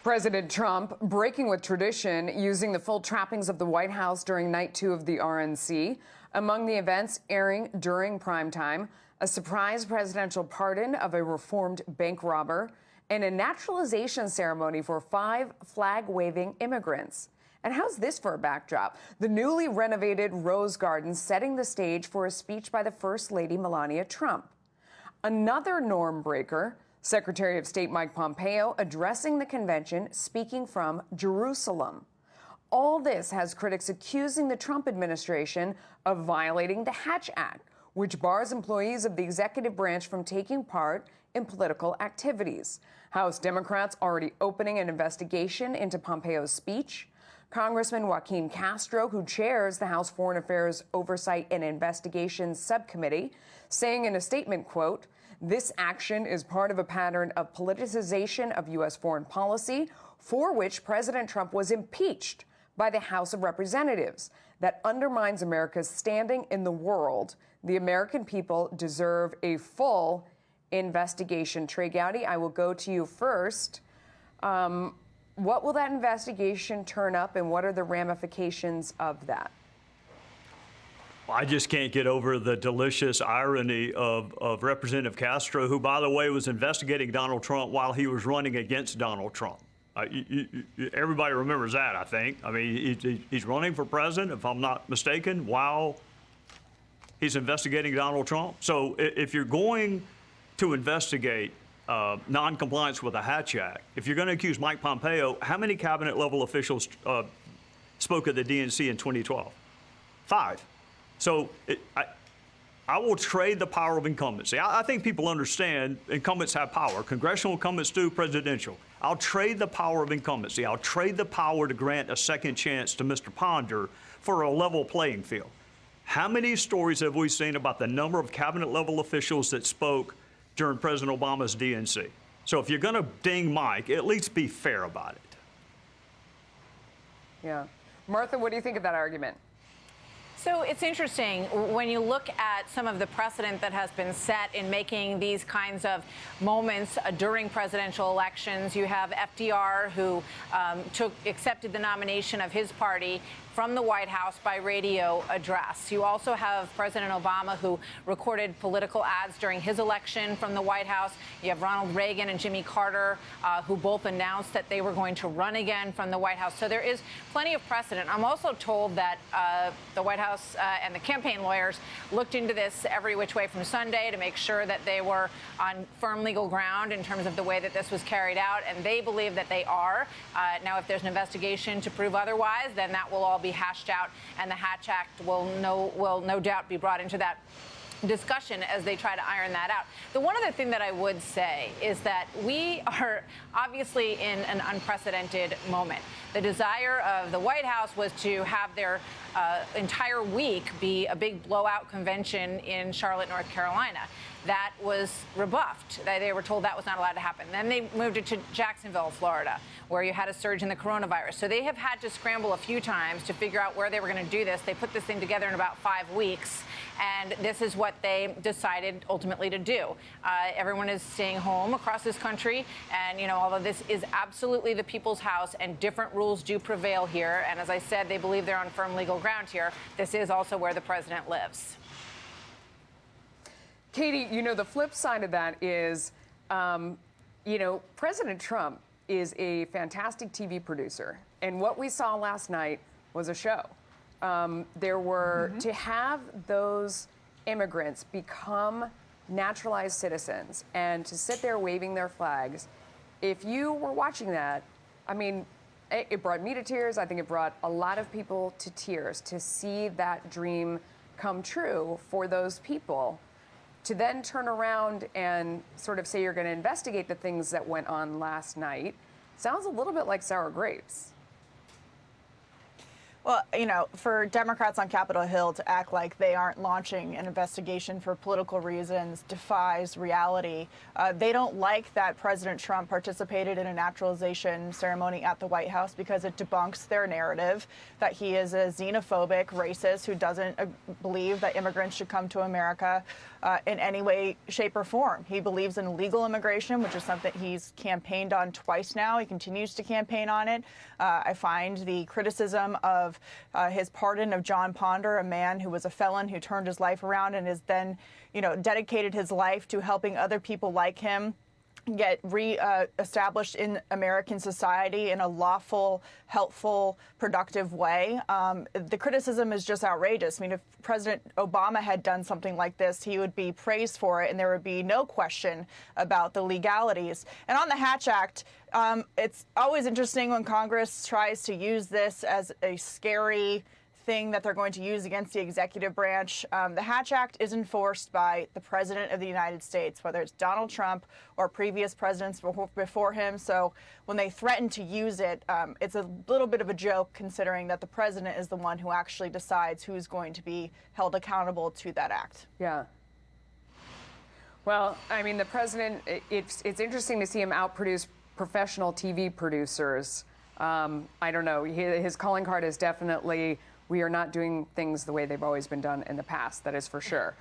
President Trump breaking with tradition, using the full trappings of the White House during night 2 of the RNC. Among the events airing during primetime, a surprise presidential pardon of a reformed bank robber, and a naturalization ceremony for 5 flag-waving immigrants. And how's this for a backdrop? The newly renovated Rose Garden setting the stage for a speech by the First Lady Melania Trump. Another norm breaker, Secretary of State Mike Pompeo addressing the convention, speaking from Jerusalem. All this has critics accusing the Trump administration of violating the Hatch Act, which bars employees of the executive branch from taking part in political activities. House Democrats already opening an investigation into Pompeo's speech. Congressman Joaquin Castro, who chairs the House Foreign Affairs Oversight and Investigations Subcommittee, saying in a statement, quote, "This action is part of a pattern of politicization of U.S. foreign policy for which President Trump was impeached by the House of Representatives. That undermines America's standing in the world. The American people deserve a full investigation." Trey Gowdy, I will go to you first. What will that investigation turn up, and what are the ramifications of that? I just can't get over the delicious irony of Representative Castor, who, by the way, was investigating Donald Trump while he was running against Donald Trump. Everybody remembers that, I think. I mean, he's running for president, if I'm not mistaken, while he's investigating Donald Trump. So if you're going to investigate non-compliance with the Hatch Act, if you're going to accuse Mike Pompeo, how many cabinet-level officials spoke at the DNC in 2012? 5. So I will trade the power of incumbency. I think people understand incumbents have power. Congressional incumbents do, presidential. I'll trade the power of incumbency. I'll trade the power to grant a second chance to Mr. Ponder for a level playing field. How many stories have we seen about the number of cabinet-level officials that spoke during President Obama's DNC? So if you're going to ding Mike, at least be fair about it. Yeah. Martha, what do you think of that argument? So it's interesting when you look at some of the precedent that has been set in making these kinds of moments during presidential elections. You have FDR, who accepted the nomination of his party from the White House by radio address. You also have President Obama, who recorded political ads during his election from the White House. You have Ronald Reagan and Jimmy Carter, who both announced that they were going to run again from the White House. So there is plenty of precedent. I'm also told that the White House and the campaign lawyers looked into this every which way from Sunday to make sure that they were on firm legal ground in terms of the way that this was carried out, and they believe that they are. Now, if there's an investigation to prove otherwise, then that will all be hashed out, and the Hatch Act will no doubt be brought into that discussion as they try to iron that out. The one other thing that I would say is that we are obviously in an unprecedented moment. The desire of the White House was to have their entire week be a big blowout convention in Charlotte, North Carolina. That was rebuffed. They were told that was not allowed to happen. Then they moved it to Jacksonville, Florida, where you had a surge in the coronavirus. So they have had to scramble a few times to figure out where they were going to do this. They put this thing together in about 5 weeks, and this is what they decided ultimately to do. Everyone is staying home across this country, and, you know, although this is absolutely the people's house and different rules do prevail here, and as I said, they believe they're on firm legal ground here, this is also where the president lives. Katie, you know, the flip side of that is, you know, President Trump is a fantastic TV producer. And what we saw last night was a show. There were, to have those immigrants become naturalized citizens and to sit there waving their flags, if you were watching that, I mean, it brought me to tears. I think it brought a lot of people to tears to see that dream come true for those people. To then turn around and sort of say you're going to investigate the things that went on last night sounds a little bit like sour grapes. Well, you know, for Democrats on Capitol Hill to act like they aren't launching an investigation for political reasons defies reality. They don't like that President Trump participated in a naturalization ceremony at the White House because it debunks their narrative that he is a xenophobic racist who doesn't believe that immigrants should come to America in any way, shape, or form. He believes in legal immigration, which is something he's campaigned on twice now. He continues to campaign on it. I find the criticism of his pardon of John Ponder, a man who was a felon who turned his life around and has then, you know, dedicated his life to helping other people like him get re-established in American society in a lawful, helpful, productive way. The criticism is just outrageous. I mean, if President Obama had done something like this, he would be praised for it, and there would be no question about the legalities. And on the Hatch Act, it's always interesting when Congress tries to use this as a scary thing that they're going to use against the executive branch. The Hatch Act is enforced by the President of the United States, whether it's Donald Trump or previous presidents before him. So when they threaten to use it, it's a little bit of a joke considering that the President is the one who actually decides who's going to be held accountable to that act. Yeah. Well, I mean, the president, it's interesting to see him outproduce professional TV producers. I don't know. His calling card is definitely, we are not doing things the way they've always been done in the past. That is for sure.